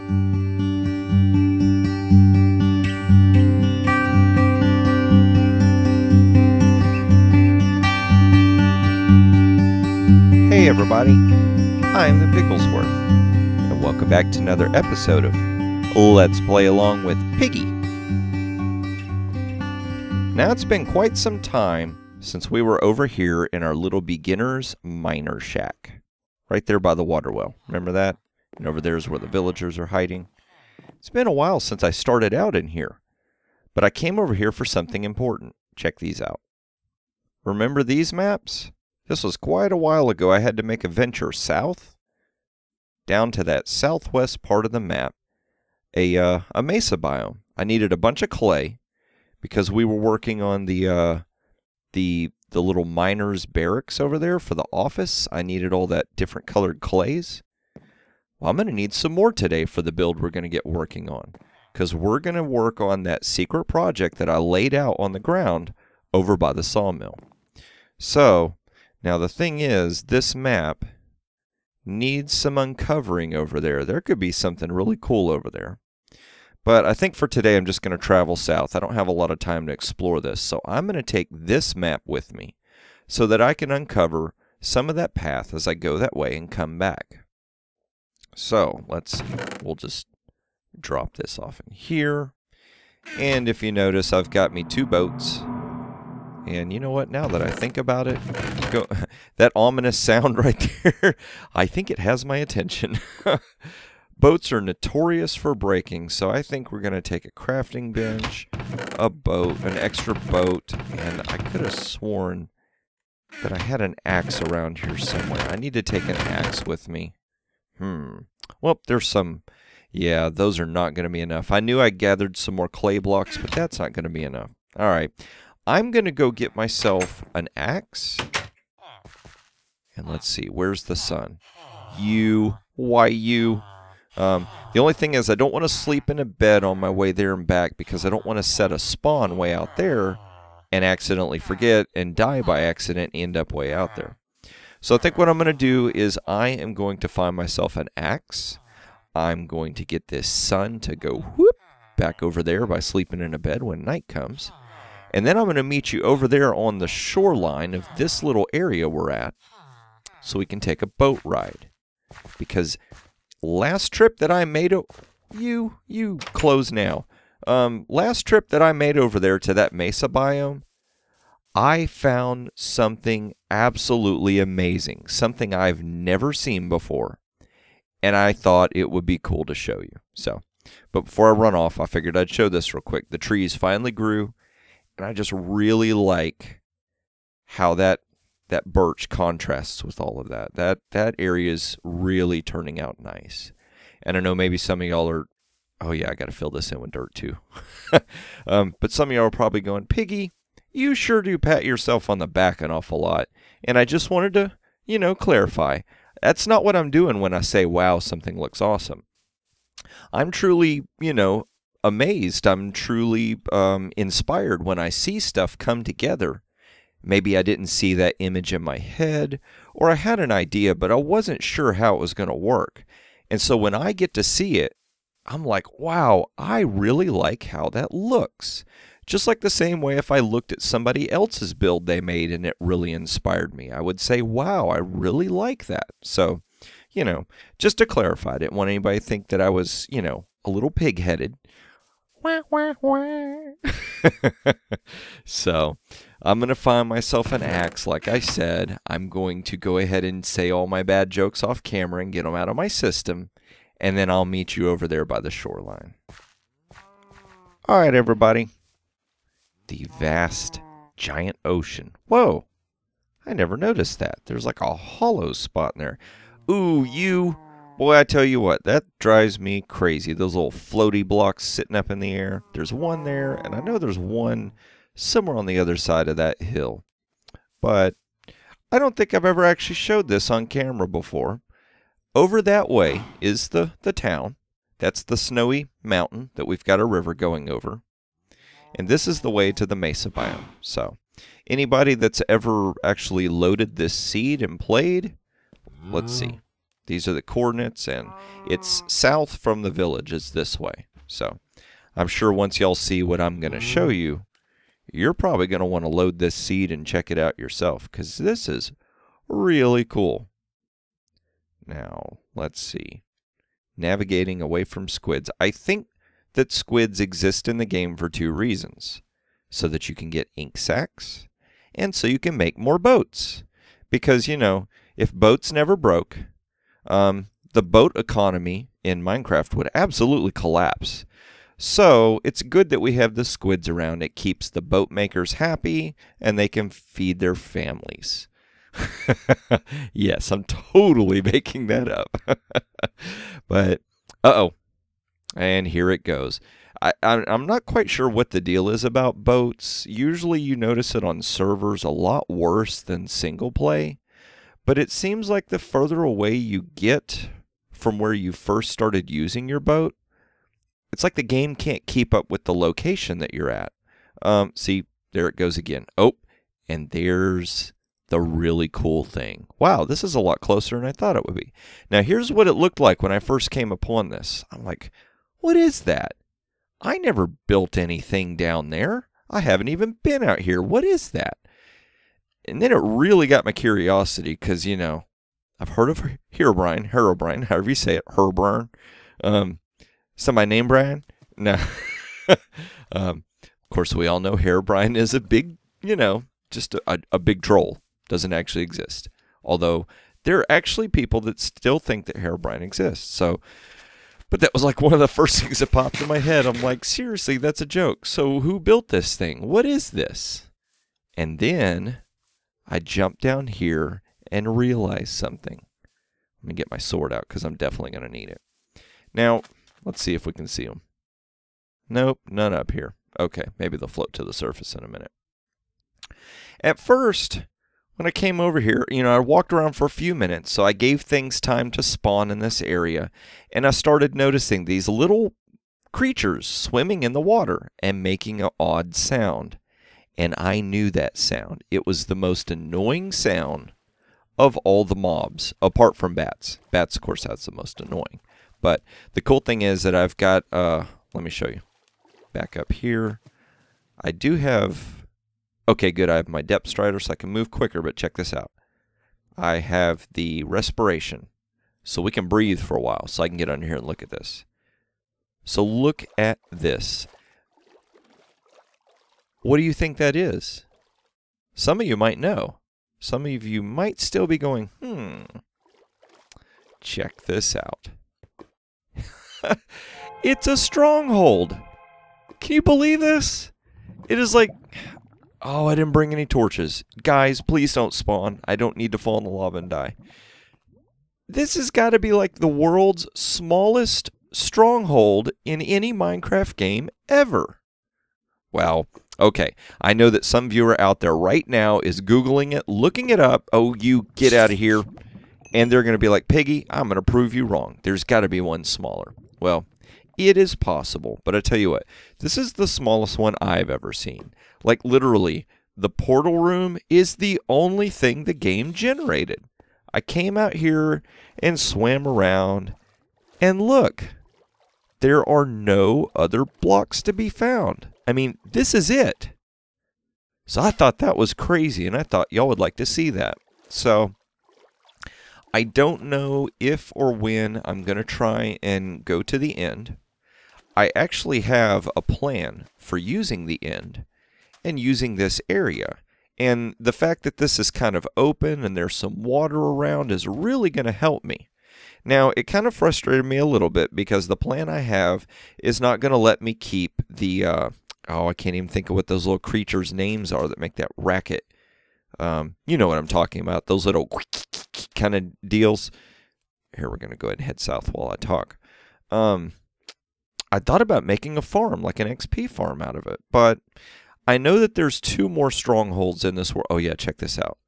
Hey everybody, I'm the Pigglesworth, and welcome back to another episode of Let's Play Along with Piggy. Now it's been quite some time since we were over here in our little beginner's miner shack, right there by the water well. Remember that? And over there is where the villagers are hiding. It's been a while since I started out in here, but I came over here for something important. Check these out. Remember these maps? This was quite a while ago. I had to make a venture south, down to that southwest part of the map, a mesa biome. I needed a bunch of clay because we were working on the little miners' barracks over there for the office. I needed all that different colored clays. Well, I'm going to need some more today for the build we're going to get working on, because we're going to work on that secret project that I laid out on the ground over by the sawmill. So now the thing is, this map needs some uncovering over there. There could be something really cool over there. But I think for today I'm just going to travel south. I don't have a lot of time to explore this, so I'm going to take this map with me so that I can uncover some of that path as I go that way and come back. So we'll just drop this off in here. And if you notice, I've got me 2 boats. And you know what? Now that I think about it, that ominous sound right there, I think it has my attention. Boats are notorious for breaking, so I think we're going to take a crafting bench, a boat, an extra boat, and I could have sworn that I had an axe around here somewhere. I need to take an axe with me. Well, there's some. Yeah, those are not going to be enough. I knew I gathered some more clay blocks, but that's not going to be enough. All right. I'm going to go get myself an axe. And let's see, where's the sun? Why you? The only thing is I don't want to sleep in a bed on my way there and back because I don't want to set a spawn way out there and accidentally forget and die by accident and end up way out there. So I think what I'm going to do is I am going to find myself an axe. I'm going to get this sun to go whoop back over there by sleeping in a bed when night comes. And then I'm going to meet you over there on the shoreline of this little area we're at so we can take a boat ride. Because last trip that I made... You close now. Last trip that I made over there to that mesa biome, I found something absolutely amazing. Something I've never seen before. And I thought it would be cool to show you. But before I run off, I figured I'd show this real quick. The trees finally grew. And I just really like how that birch contrasts with all of that. That area is really turning out nice. And I know maybe some of y'all are, oh yeah, I got to fill this in with dirt too. But some of y'all are probably going, Piggy, you sure do pat yourself on the back an awful lot. And I just wanted to, clarify. That's not what I'm doing when I say, wow, something looks awesome. I'm truly, amazed. I'm truly inspired when I see stuff come together. Maybe I didn't see that image in my head, or I had an idea, but I wasn't sure how it was going to work. And so when I get to see it, I'm like, wow, I really like how that looks. Just like the same way if I looked at somebody else's build they made and it really inspired me, I would say, wow, I really like that. So, just to clarify, I didn't want anybody to think that I was, a little pig-headed. So I'm going to find myself an axe. Like I said, I'm going to go ahead and say all my bad jokes off camera and get them out of my system. And then I'll meet you over there by the shoreline. All right, everybody. The vast, giant ocean. Whoa. I never noticed that. There's like a hollow spot in there. Ooh, boy, I tell you what, that drives me crazy. Those little floaty blocks sitting up in the air. There's one there, and I know there's one somewhere on the other side of that hill. But I don't think I've ever actually showed this on camera before. Over that way is the town. That's the snowy mountain that we've got a river going over. And this is the way to the mesa biome. So anybody that's ever actually loaded this seed and played, let's see. These are the coordinates, and it's south from the village. It's this way. So I'm sure once y'all see what I'm going to show you, you're probably going to want to load this seed and check it out yourself, because this is really cool. Now, let's see. Navigating away from squids. I think that squids exist in the game for two reasons. So that you can get ink sacs, and so you can make more boats. Because, you know, if boats never broke, the boat economy in Minecraft would absolutely collapse. So it's good that we have the squids around. It keeps the boat makers happy, and they can feed their families. Yes, I'm totally making that up. But, uh-oh. And here it goes. I'm not quite sure what the deal is about boats. Usually you notice it on servers a lot worse than single play. But it seems like the further away you get from where you first started using your boat, it's like the game can't keep up with the location that you're at. See, there it goes again. Oh, and there's the really cool thing. Wow, this is a lot closer than I thought it would be. Now, here's what it looked like when I first came upon this. I'm like, what is that? I never built anything down there. I haven't even been out here. What is that? And then it really got my curiosity because, you know, I've heard of Herobrine, however you say it, Herobrine. Somebody named Brian? No. Of course, we all know Herobrine is a big, you know, just a big troll. Doesn't actually exist. Although there are actually people that still think that Herobrine exists. So, but that was like one of the first things that popped in my head. I'm like, seriously, that's a joke. So who built this thing? What is this? And then I jumped down here and realized something. Let me get my sword out because I'm definitely going to need it. Now, let's see if we can see them. Nope, none up here. Okay, maybe they'll float to the surface in a minute. At first, when I came over here, you know, I walked around for a few minutes, so I gave things time to spawn in this area, and I started noticing these little creatures swimming in the water and making an odd sound. And I knew that sound. It was the most annoying sound of all the mobs, apart from bats. Bats, of course, that's the most annoying. But the cool thing is that I've got, let me show you. Back up here. I do have, okay, good. I have my depth strider so I can move quicker, but check this out. I have the respiration, so we can breathe for a while, so I can get under here and look at this. So look at this. What do you think that is? Some of you might know. Some of you might still be going, check this out. It's a stronghold. Can you believe this? It is like, oh, I didn't bring any torches. Guys, please don't spawn. I don't need to fall in the lava and die. This has got to be like the world's smallest stronghold in any Minecraft game ever. Well, okay, I know that some viewer out there right now is Googling it, looking it up. Oh, you get out of here. And they're going to be like, Piggy, I'm going to prove you wrong. There's got to be one smaller. Well, it is possible, but I tell you what, this is the smallest one I've ever seen. Like, literally, the portal room is the only thing the game generated. I came out here and swam around, and look, there are no other blocks to be found. I mean, this is it. So I thought that was crazy, and I thought y'all would like to see that. So I don't know if or when I'm going to try and go to the end. I actually have a plan for using the end and using this area. And the fact that this is kind of open and there's some water around is really going to help me. Now, it kind of frustrated me a little bit because the plan I have is not going to let me keep the, oh, I can't even think of what those little creatures' names are that make that racket. You know what I'm talking about, those little kind of deals. Here, we're going to go ahead and head south while I talk. I thought about making a farm, like an XP farm out of it, but I know that there's 2 more strongholds in this world. Oh yeah, check this out.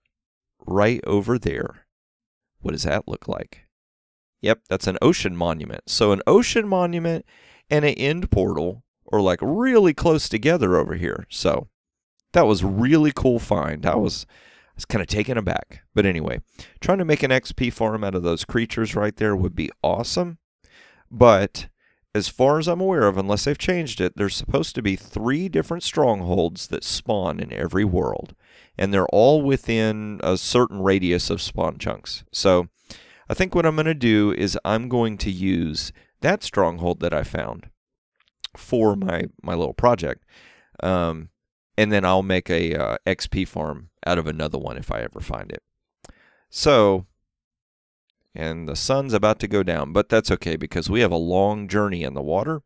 Right over there. What does that look like? Yep, that's an ocean monument. So an ocean monument and an end portal are like really close together over here. So that was really cool find. I was was kind of taken aback. But anyway, trying to make an XP farm out of those creatures right there would be awesome. But as far as I'm aware of, unless they've changed it, there's supposed to be 3 different strongholds that spawn in every world. And they're all within a certain radius of spawn chunks. So I think what I'm going to do is I'm going to use that stronghold that I found for my little project. And then I'll make a XP farm out of another one if I ever find it. So, and the sun's about to go down, but that's okay because we have a long journey in the water.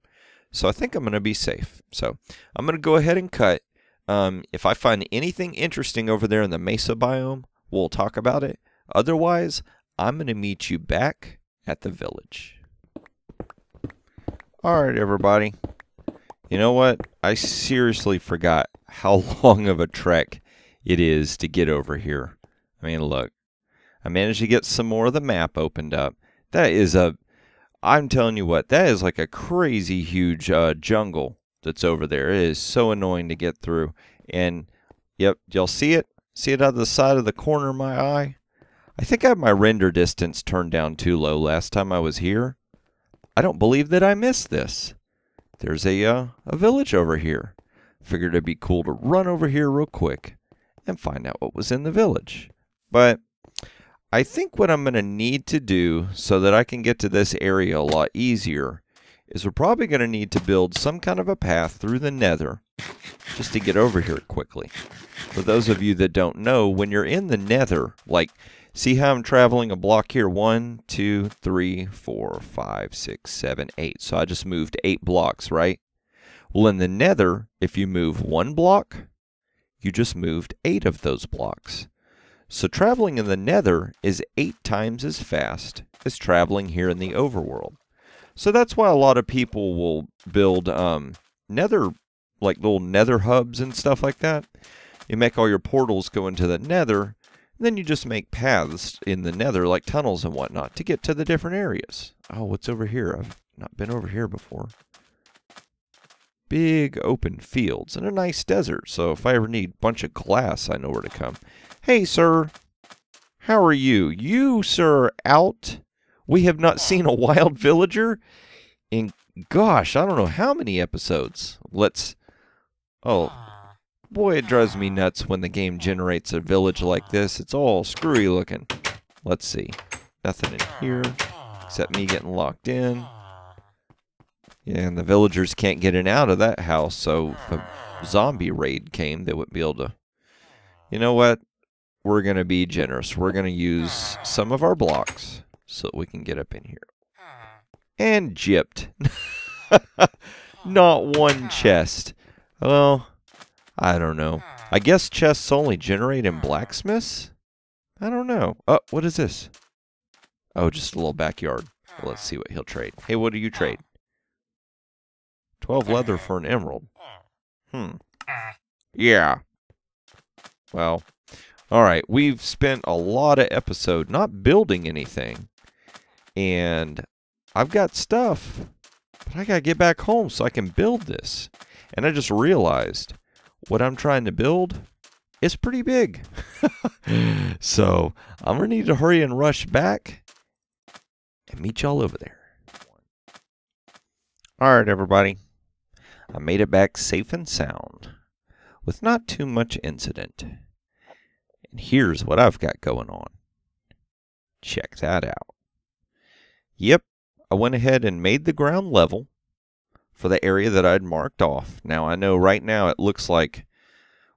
So I think I'm going to be safe. So I'm going to go ahead and cut. If I find anything interesting over there in the mesa biome, we'll talk about it. Otherwise, I'm going to meet you back at the village. All right, everybody. You know what? I seriously forgot how long of a trek it is to get over here. I mean, look. I managed to get some more of the map opened up. That is I'm telling you what, that is like a crazy huge jungle that's over there. It is so annoying to get through. And, yep, y'all see it? See it out of the side of the corner of my eye? I think I have my render distance turned down too low last time I was here. I don't believe that I missed this. There's a village over here. Figured it'd be cool to run over here real quick and find out what was in the village. But I think what I'm going to need to do so that I can get to this area a lot easier is we're probably going to need to build some kind of a path through the nether just to get over here quickly. For those of you that don't know, when you're in the nether, like, see how I'm traveling a block here? 1, 2, 3, 4, 5, 6, 7, 8. So I just moved 8 blocks, right? Well, in the nether, if you move 1 block, you just moved 8 of those blocks. So traveling in the nether is 8 times as fast as traveling here in the overworld. So that's why a lot of people will build nether, like little nether hubs and stuff like that. You make all your portals go into the nether, and then you just make paths in the nether, like tunnels and whatnot, to get to the different areas. Oh, what's over here? I've not been over here before. Big open fields and a nice desert, so if I ever need a bunch of glass, I know where to come. Hey, sir. How are you? You, sir, out? We have not seen a wild villager in, gosh, I don't know how many episodes. Oh, boy, it drives me nuts when the game generates a village like this. It's all screwy looking. Let's see. Nothing in here except me getting locked in. Yeah, and the villagers can't get in and out of that house, so if a zombie raid came, they wouldn't be able to. You know what? We're going to be generous. We're going to use some of our blocks so that we can get up in here. And gypped. Not one chest. Well, I don't know. I guess chests only generate in blacksmiths? I don't know. Oh, what is this? Oh, just a little backyard. Well, let's see what he'll trade. Hey, what do you trade? 12 leather for an emerald. Yeah. Well, alright. We've spent a lot of episode not building anything. And I've got stuff. But I gotta get back home so I can build this. And I just realized what I'm trying to build is pretty big. So I'm gonna need to hurry and rush back and meet y'all over there. Alright, everybody. I made it back safe and sound with not too much incident. And here's what I've got going on. Check that out. Yep, I went ahead and made the ground level for the area that I'd marked off. Now, I know right now it looks like,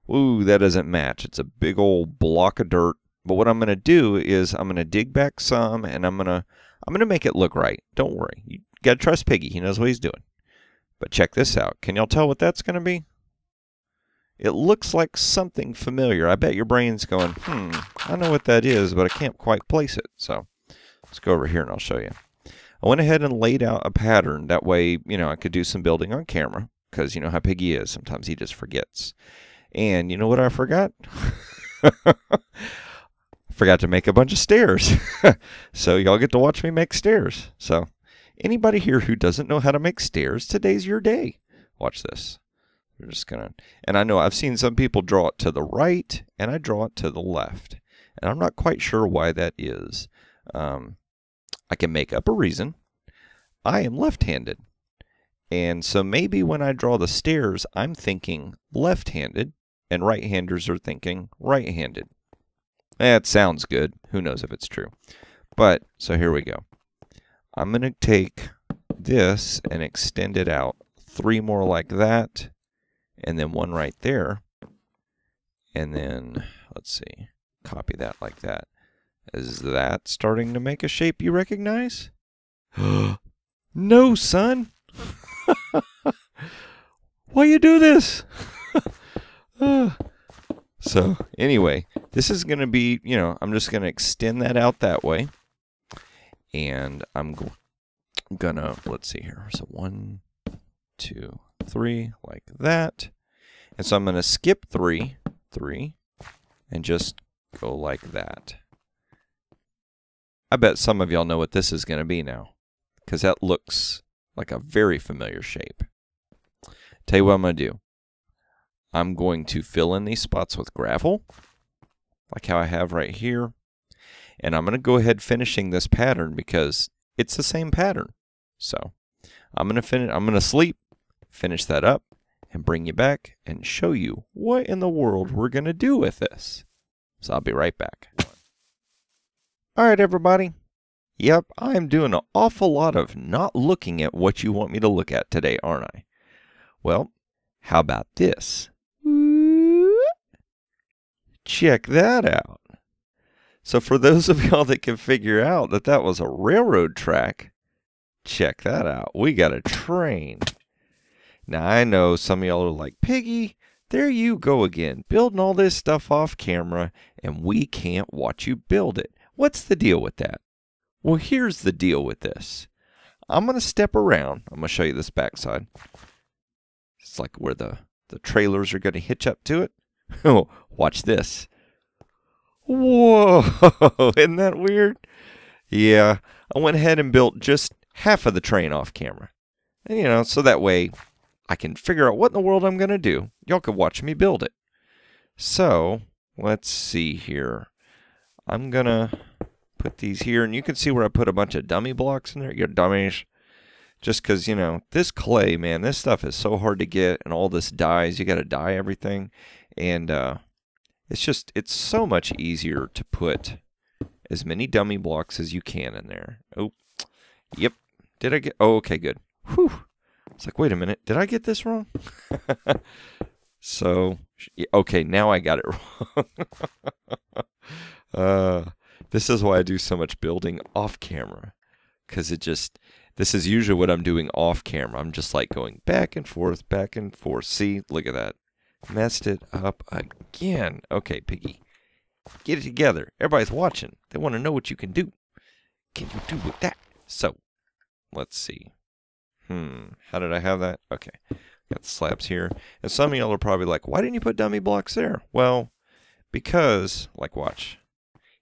ooh, that doesn't match. It's a big old block of dirt. But what I'm going to do is I'm going to dig back some, and I'm going to make it look right. Don't worry. You got to trust Piggy. He knows what he's doing. But check this out. Can y'all tell what that's going to be? It looks like something familiar. I bet your brain's going, I know what that is, but I can't quite place it. So let's go over here and I'll show you. I went ahead and laid out a pattern. That way, I could do some building on camera. Because you know how Piggy is. Sometimes he just forgets. And you know what I forgot? I forgot to make a bunch of stairs. So y'all get to watch me make stairs. So anybody here who doesn't know how to make stairs, today's your day. Watch this. We're just gonna, and I know I've seen some people draw it to the right, and I draw it to the left. And I'm not quite sure why that is. I can make up a reason. I am left-handed. And so maybe when I draw the stairs, I'm thinking left-handed, and right-handers are thinking right-handed. That sounds good. Who knows if it's true. But, so here we go. I'm going to take this and extend it out 3 more like that, and then 1 right there. And then, let's see, copy that like that. Is that starting to make a shape you recognize? No, son! Why you do this? So, anyway, this is going to be, I'm just going to extend that out that way. And I'm going to, let's see here. So 1, 2, 3, like that. And so I'm going to skip 3, and just go like that. I bet some of y'all know what this is going to be now, because that looks like a very familiar shape. Tell you what I'm going to do. I'm going to fill in these spots with gravel, like how I have right here. And I'm going to go ahead finishing this pattern because it's the same pattern. So I'm going to sleep, finish that up, and bring you back and show you what in the world we're going to do with this. So I'll be right back. All right, everybody. Yep, I'm doing an awful lot of not looking at what you want me to look at today, aren't I? Well, how about this? Check that out. So for those of y'all that can figure out that that was a railroad track, check that out. We got a train. Now, I know some of y'all are like, Piggy, there you go again, building all this stuff off camera, and we can't watch you build it. What's the deal with that? Well, here's the deal with this. I'm going to step around. I'm going to show you this backside. It's like where the trailers are going to hitch up to it. Oh, watch this. Whoa, isn't that weird? Yeah, I went ahead and built just half of the train off camera. And, so that way I can figure out what in the world I'm going to do. Y'all can watch me build it. So, let's see here. I'm going to put these here, and you can see where I put a bunch of dummy blocks in there. You're dummies. Just because, this clay, man, this stuff is so hard to get, and all this dyes. You got to dye everything. And it's so much easier to put as many dummy blocks as you can in there. Oh, yep. Did I get... Oh, okay, good. Whew. It's like, wait a minute. Did I get this wrong? So, okay, now I got it wrong. This is why I do so much building off camera. Because this is usually what I'm doing off camera. I'm just like going back and forth, back and forth. See, look at that. Messed it up again. Okay, Piggy. Get it together. Everybody's watching. They want to know what you can do. Can you do with that? So, let's see. How did I have that? Okay. Got the slabs here. And some of y'all are probably like, why didn't you put dummy blocks there? Well, because, like, watch.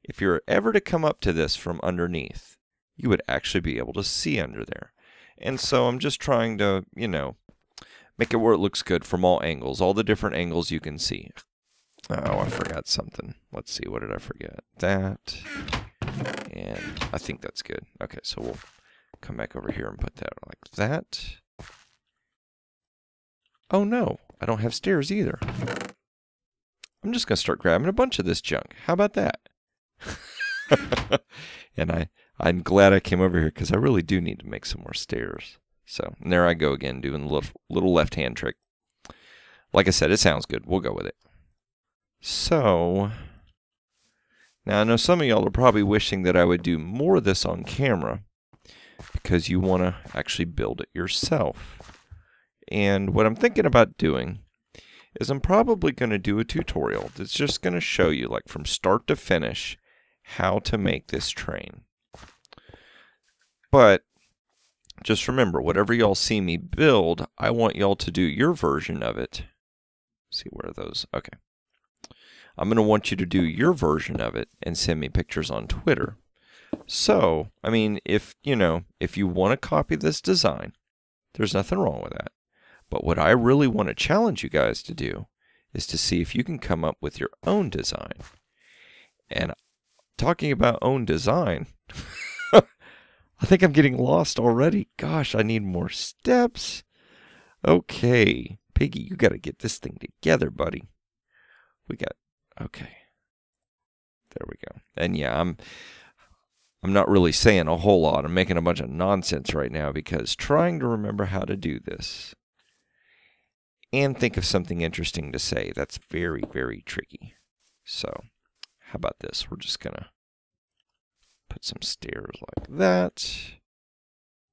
If you're ever to come up to this from underneath, you would actually be able to see under there. And so I'm just trying to, make it where it looks good from all angles, all the different angles you can see. Oh, I forgot something. Let's see, what did I forget? That. And I think that's good. Okay, so we'll come back over here and put that like that. Oh no, I don't have stairs either. I'm just going to start grabbing a bunch of this junk. How about that? And I'm glad I came over here because I really do need to make some more stairs. So, and there I go again, doing a little left-hand trick. Like I said, it sounds good. We'll go with it. So, now I know some of y'all are probably wishing that I would do more of this on camera because you want to actually build it yourself. And what I'm thinking about doing is I'm probably going to do a tutorial that's just going to show you, like from start to finish, how to make this train. But just remember, whatever y'all see me build, I want y'all to do your version of it. Let's see, where are those? Okay. I'm going to want you to do your version of it and send me pictures on Twitter. So, I mean, if you want to copy this design, there's nothing wrong with that. But what I really want to challenge you guys to do is to see if you can come up with your own design. And talking about own design, I think I'm getting lost already. Gosh, I need more steps. Okay, Piggy, you got to get this thing together, buddy. Okay. There we go. And yeah, I'm not really saying a whole lot. I'm making a bunch of nonsense right now because trying to remember how to do this and think of something interesting to say, that's very, very tricky. So, how about this? We're just going to put some stairs like that.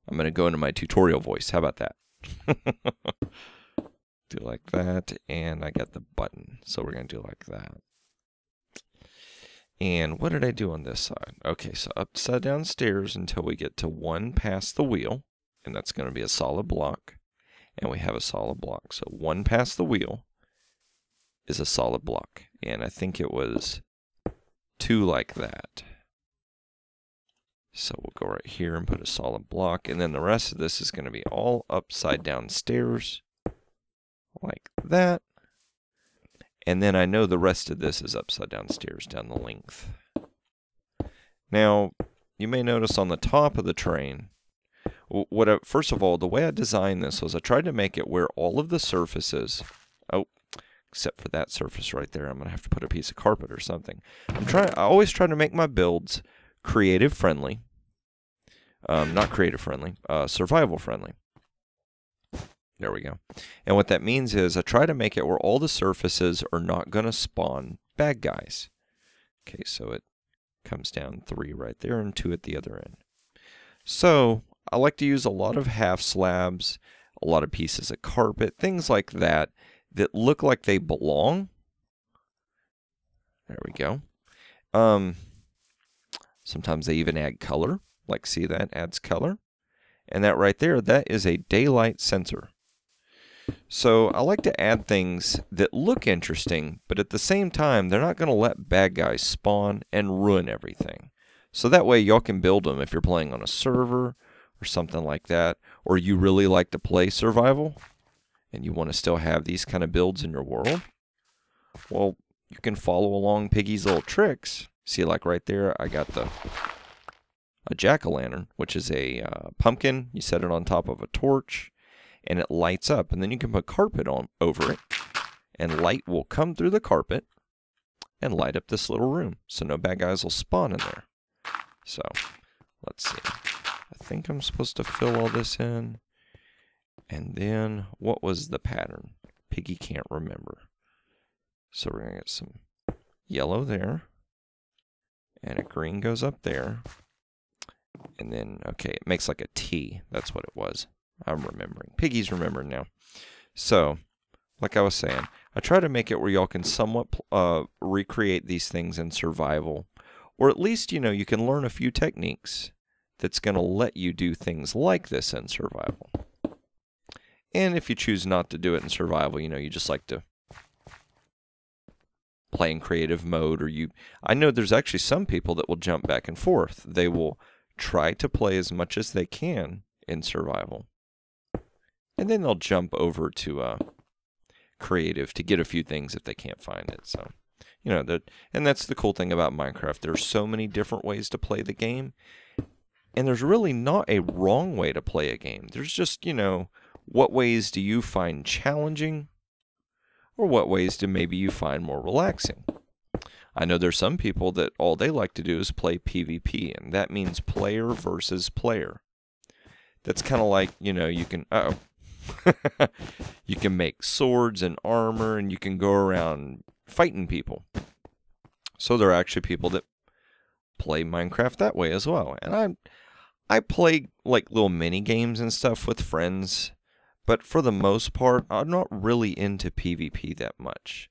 I'm going to go into my tutorial voice. How about that? Do like that, and I got the button, so we're going to do like that. And what did I do on this side? Okay, so upside down stairs until we get to one past the wheel, and that's going to be a solid block. And we have a solid block. So one past the wheel is a solid block. And I think it was 2 like that. So we'll go right here and put a solid block. And then the rest of this is going to be all upside down stairs like that. And then I know the rest of this is upside down stairs down the length. Now, you may notice on the top of the train, first of all, the way I designed this was I tried to make it where all of the surfaces, except for that surface right there, I'm going to have to put a piece of carpet or something. I always try to make my builds creative friendly. Not creative friendly, survival friendly. There we go. And what that means is I try to make it where all the surfaces are not going to spawn bad guys. Okay, so it comes down 3 right there and 2 at the other end. So I like to use a lot of half slabs, a lot of pieces of carpet, things like that that look like they belong. There we go. Sometimes they even add color. Like, see that adds color? And that right there, that is a daylight sensor. So I like to add things that look interesting, but at the same time, they're not going to let bad guys spawn and ruin everything. So that way y'all can build them if you're playing on a server or something like that, or you really like to play survival and you want to still have these kind of builds in your world. Well, you can follow along Piggy's little tricks. See, like right there, I got a jack-o'-lantern, which is a pumpkin. You set it on top of a torch, and it lights up. And then you can put carpet on over it, and light will come through the carpet and light up this little room, so no bad guys will spawn in there. So, let's see. I think I'm supposed to fill all this in. And then, what was the pattern? Piggy can't remember. So we're going to get some yellow there. And a green goes up there. And then, okay, it makes like a T. That's what it was. I'm remembering. Piggy's remembering now. So, like I was saying, I try to make it where y'all can somewhat recreate these things in survival. Or at least, you know, you can learn a few techniques that's going to let you do things like this in survival. And if you choose not to do it in survival, you know, you just like to play in creative mode, or I know there's actually some people that will jump back and forth. They will try to play as much as they can in survival, and then they'll jump over to creative to get a few things if they can't find it. So, you know, and that's the cool thing about Minecraft. There's so many different ways to play the game, and there's really not a wrong way to play a game. There's just, you know, what ways do you find challenging, or what ways do maybe you find more relaxing? I know there's some people that all they like to do is play PvP, and that means player versus player. That's kind of like, you know, you can, you can make swords and armor, and you can go around fighting people. So there are actually people that play Minecraft that way as well. And I play like little mini games and stuff with friends, but for the most part, I'm not really into PvP that much.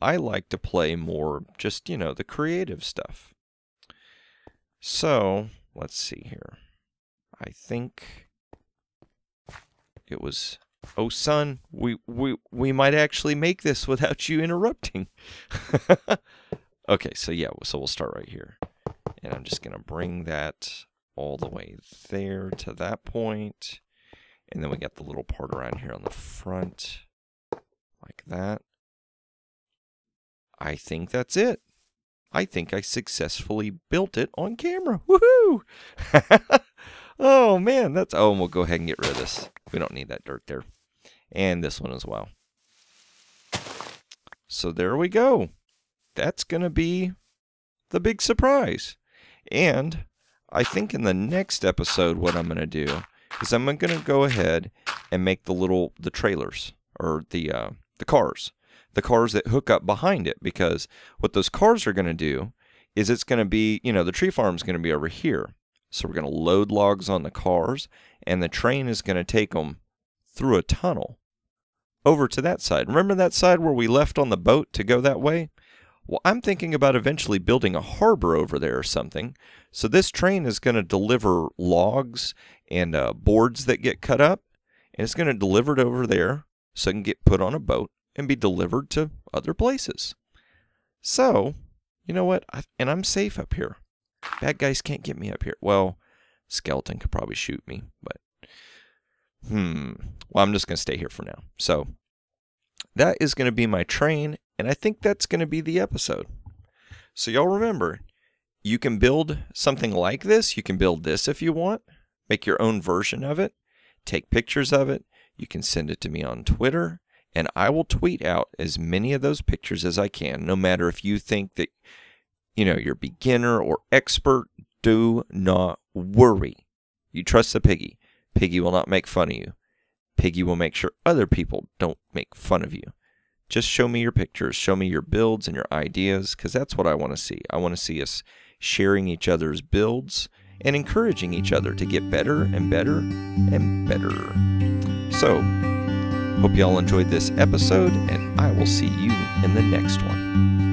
I like to play more just, you know, the creative stuff. So, let's see here. I think it was, oh son, we might actually make this without you interrupting. Okay, so yeah, so we'll start right here. And I'm just going to bring that all the way there to that point. And then we got the little part around here on the front, like that. I think that's it. I think I successfully built it on camera. Woohoo! Oh, man, that's... Oh, and we'll go ahead and get rid of this. We don't need that dirt there. And this one as well. So there we go. That's going to be the big surprise. And I think in the next episode what I'm going to do is I'm going to go ahead and make the trailers, or the cars. The cars that hook up behind it, because what those cars are going to do is it's going to be, the tree farm's going to be over here. So we're going to load logs on the cars, and the train is going to take them through a tunnel over to that side. Remember that side where we left on the boat to go that way? Well, I'm thinking about eventually building a harbor over there or something. So this train is going to deliver logs and boards that get cut up, and it's going to deliver it over there so it can get put on a boat and be delivered to other places. So, you know what? I'm safe up here. Bad guys can't get me up here. Well, skeleton could probably shoot me, but well, I'm just going to stay here for now. So, that is going to be my train, and I think that's going to be the episode. So, y'all remember, you can build something like this. You can build this if you want. Make your own version of it. Take pictures of it. You can send it to me on Twitter. And I will tweet out as many of those pictures as I can, no matter if you think that, you're beginner or expert. Do not worry. You trust the Piggy. Piggy will not make fun of you. Piggy will make sure other people don't make fun of you. Just show me your pictures. Show me your builds and your ideas, because that's what I want to see. I want to see us sharing each other's builds and encouraging each other to get better and better and better. So, hope y'all enjoyed this episode, and I will see you in the next one.